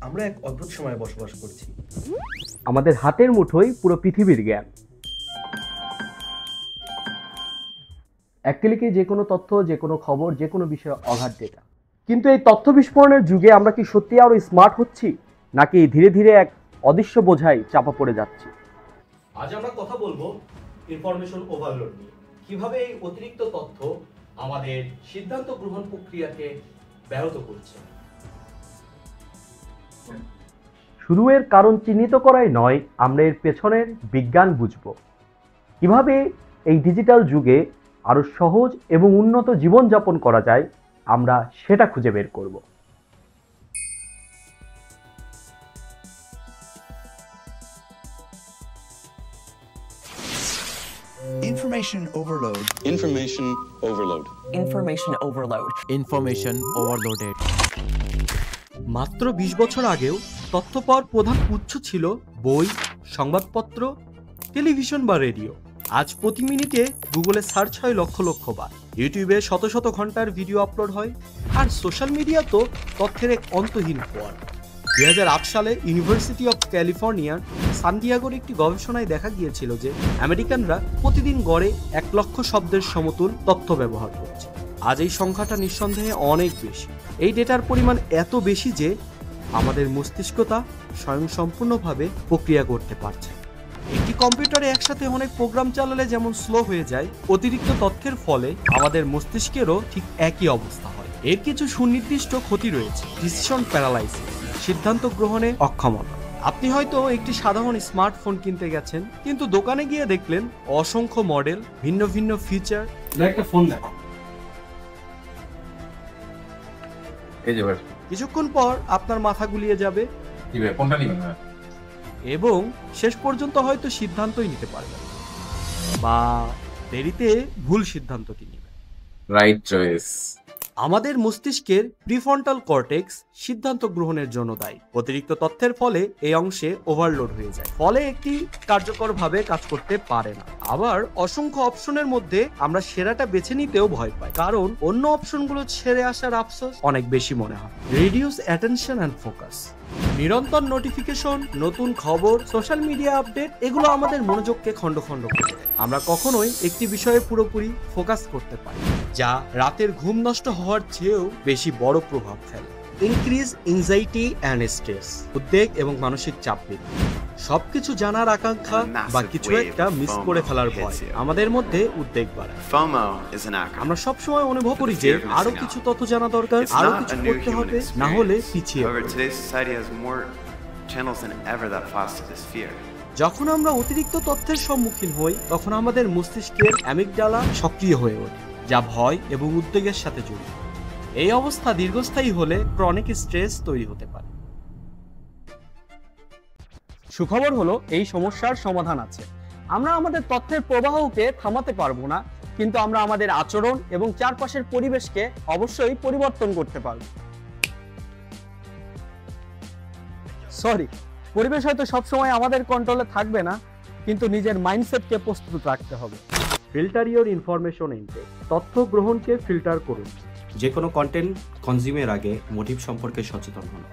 আমরা এক অদ্ভুত সময়ে বসবাস করছি। আমাদের হাতের মুঠোয় পুরো পৃথিবীর জ্ঞান। এক ক্লিকে যে কোনো তথ্য, যে কোনো খবর, যে কোনো বিষয়ে অগাধ ডেটা। কিন্তু এই তথ্য বিস্ফোরণের যুগে আমরা কি সত্যি আরো স্মার্ট হচ্ছি, নাকি ধীরে ধীরে এক অদৃশ্য বোঝাই চাপা পড়ে যাচ্ছি? আজ আমরা কথা বলবো ইনফরমেশন ওভারলোড নিয়ে। কিভাবে এই অতিরিক্ত তথ্য আমাদের সিদ্ধান্ত গ্রহণ প্রক্রিয়াকে ব্যাহত করছে। শুধু এর কারণ চিহ্নিত করাই নয়, আমরা এর পেছনের বিজ্ঞান বুঝব। কিভাবে এই ডিজিটাল যুগে আরো সহজ এবং উন্নত জীবনযাপন করা যায়, আমরা সেটা খুঁজে বের করব। Information overload. Information overload. Information overload. Information overloaded. মাত্র 20 বছর আগেও তথ্য পাওয়ার প্রধান উৎস ছিল বই, সংবাদপত্র, টেলিভিশন বা রেডিও। আজ প্রতি মিনিটে গুগলে সার্চ হয় লক্ষ লক্ষ বার, ইউটিউবে শত শত ঘন্টার ভিডিও আপলোড হয়, আর সোশ্যাল মিডিয়া তো তথ্যের এক অন্তহীন ফোয়ার। 2008 সালে ইউনিভার্সিটি অফ ক্যালিফোর্নিয়ার সান ডিয়েগোর একটি গবেষণায় দেখা গিয়েছিল যে আমেরিকানরা প্রতিদিন গড়ে 1 লক্ষ শব্দের সমতুল তথ্য ব্যবহার করছে। আজ এই সংখ্যাটা নিঃসন্দেহে অনেক বেশি। এই ডেটার পরিমাণ এত বেশি যে আমাদের মস্তিষ্ক তা স্বয়ংসম্পূর্ণভাবে প্রক্রিয়া করতে পারছে। একটি কম্পিউটারে একসাথে অনেক প্রোগ্রাম চালালে যেমন স্লো হয়ে যায়, অতিরিক্ত তথ্যের ফলে আমাদের মস্তিষ্কেরও ঠিক একই অবস্থা হয়। এর কিছু সুনির্দিষ্ট ক্ষতি রয়েছে। ডিসিশন প্যারালাইসিস, সিদ্ধান্ত গ্রহণে অক্ষমতা। আপনি হয়তো একটি সাধারণ স্মার্টফোন কিনতে গেছেন, কিন্তু দোকানে গিয়ে দেখলেন অসংখ্য মডেল, ভিন্ন ভিন্ন ফিচার। একটা ফোন দেখো। কিছুক্ষণ পর আপনার মাথা গুলিয়ে যাবে এবং শেষ পর্যন্ত হয়তো সিদ্ধান্তই নিতে পারবেন, বা দেরিতে ভুল সিদ্ধান্তটি নেবেন। Right choice. আমাদের মস্তিষ্কের প্রিফ্রন্টাল কর্টেক্স সিদ্ধান্ত গ্রহণের জন্য দায়ী। অতিরিক্ত তথ্যের ফলে এই অংশে ওভারলোড হয়ে যায়, ফলে একটি কার্যকরভাবে কাজ করতে পারে না। আবার অসংখ্য অপশনের মধ্যে আমরা সেরাটা বেছে নিতেও ভয় পাই, কারণ অন্য অপশনগুলো ছেড়ে আসার আফসোস অনেক বেশি মনে হয়। Reduce attention and focus. নিরন্তর নোটিফিকেশন, নতুন খবর, সোশ্যাল মিডিয়া আপডেট, এগুলো আমাদের মনোযোগকে খণ্ড খণ্ড করে দেয়। আমরা কখনোই একটি বিষয়ে পুরোপুরি ফোকাস করতে পারি, যা রাতের ঘুম নষ্ট হওয়ার চেয়েও বেশি বড় প্রভাব ফেলে। ইনক্রিজ এনজাইটি অ্যান্ড স্ট্রেস, উদ্বেগ এবং মানসিক চাপ বৃদ্ধি। সবকিছু জানার আকাঙ্ক্ষা বা কিছু একটা মিস করে ফেলার ভয় আমাদের মধ্যে উদ্বেগ বাড়ায়। আমরা সবসময় অনুভব করি যে আরো কিছু তথ্য জানা দরকার, আরো কিছু করতে হবে, না হলে পিছিয়ে পড়ব। যখন আমরা অতিরিক্ত তথ্যের সম্মুখীন হই, তখন আমাদের মস্তিষ্কের অ্যামিগডালা সক্রিয় হয়ে ওঠে, যা ভয় এবং উদ্বেগের সাথে জড়িত। এই অবস্থা দীর্ঘস্থায়ী হলে ক্রনিক স্ট্রেস তৈরি হতে পারে। সুখবর হলো, এই সমস্যার সমাধান আছে। আমরা আমাদের তথ্যের প্রবাহকে থামাতে পারবো না, কিন্তু আমরা আমাদের আচরণ এবং চারপাশের পরিবেশকে অবশ্যই পরিবর্তন করতে পারবো। পরিবেশ হয়তো সবসময় আমাদের কন্ট্রোলে থাকবে না, কিন্তু নিজের মাইন্ডসেটকে প্রস্তুত রাখতে হবে। Filter your information intake. তথ্য গ্রহণকে ফিল্টার করুন। যে কোনো কন্টেন্ট কনজিউমের আগে মোটিভ সম্পর্কে সচেতন হন।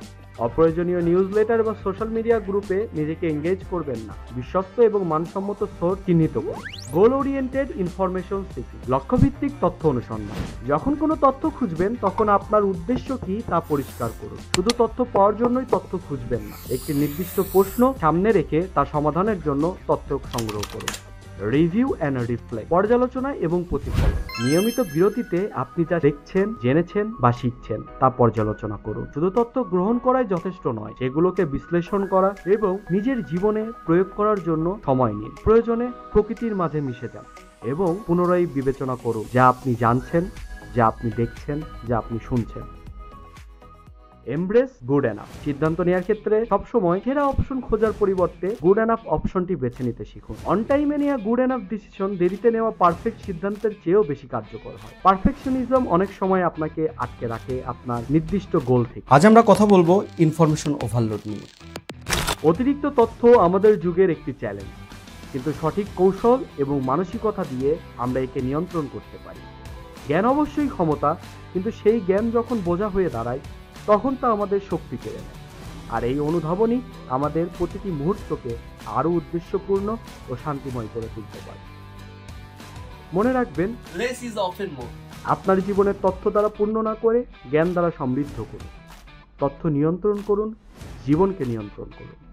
অপ্রয়োজনীয় নিউজলেটার বা সোশ্যাল মিডিয়া গ্রুপে নিজেকে এঙ্গেজ করবেন না। বিশ্বস্ত এবং মানসম্মত সোর্স চিহ্নিত করুন। গোল ওরিয়েন্টেড ইনফরমেশন সিকিং, লক্ষ্যভিত্তিক তথ্য অনুসন্ধান। যখন কোনো তথ্য খুঁজবেন, তখন আপনার উদ্দেশ্য কি তা পরিষ্কার করুন। শুধু তথ্য পাওয়ার জন্যই তথ্য খুঁজবেন না, একটি নির্দিষ্ট প্রশ্ন সামনে রেখে তার সমাধানের জন্য তথ্য সংগ্রহ করুন। রিভিউ অ্যান্ড রিফ্লেক্ট, পর্যালোচনা এবং প্রতিফলন। নিয়মিত বিরতিতে আপনি যা দেখছেন, জেনেছেন বা শিখছেন তা পর্যালোচনা করুন। শুধু তথ্য গ্রহণ করাই যথেষ্ট নয়, সেগুলোকে বিশ্লেষণ করা এবং নিজের জীবনে প্রয়োগ করার জন্য সময় নিন। প্রয়োজনে প্রকৃতির মাঝে মিশে যান এবং পুনরায় বিবেচনা করুন যা আপনি জানছেন, যা আপনি দেখছেন, যা আপনি শুনছেন। Embrace good enough. সিদ্ধান্ত নেওয়ার ক্ষেত্রে সবসময় সেরা অপশন খোঁজার পরিবর্তে গুড এনাফ অপশনটি বেছে নিতে শিখুন। অন টাইমে নেওয়া গুড এনাফ ডিসিশন দেরিতে নেওয়া পারফেক্ট সিদ্ধান্তের চেয়েও বেশি কার্যকর হয়। পারফেকশনিজম অনেক সময় আপনাকে আটকে রাখে আপনার নির্দিষ্ট গোল থেকে। আজ আমরা কথা বলবো ইনফরমেশন ওভারলোড নিয়ে। অতিরিক্ত তথ্য আমাদের যুগের একটি চ্যালেঞ্জ। কিন্তু সঠিক কৌশল এবং মানসিকতা দিয়ে আমরা একে নিয়ন্ত্রণ করতে পারি। জ্ঞান অবশ্যই ক্ষমতা, কিন্তু সেই জ্ঞান যখন বোঝা হয়ে দাঁড়ায় তখন তা আমাদের শক্তি কেড়ে নেয়। আর এই অনুধাবনই আমাদের প্রতিটি মুহূর্তকে আরও উদ্দেশ্যপূর্ণ ও শান্তিময় করে তুলতে পারে। মনে রাখবেন, Less is often more. আপনার জীবনের তথ্য দ্বারা পূর্ণ না করে জ্ঞান দ্বারা সমৃদ্ধ করুন। তথ্য নিয়ন্ত্রণ করুন, জীবনকে নিয়ন্ত্রণ করুন।